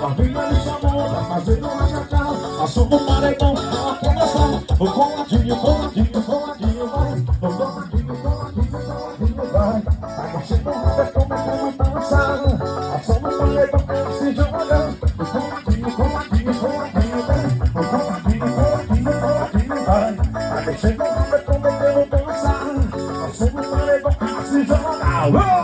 Família me chamou pra fazer uma cacau. Passou no paredão, ela quer dançar. O coladinho, coladinho, coladinho vai. O coladinho, coladinho, coladinho vai. Tá mexendo no vertão, metendo dançar. Passou no paredão, ela se joga. O coladinho, coladinho, coladinho vai. O coladinho, coladinho, coladinho vai. Tá mexendo no vertão, metendo dançar. Passou no paredão, ela se joga.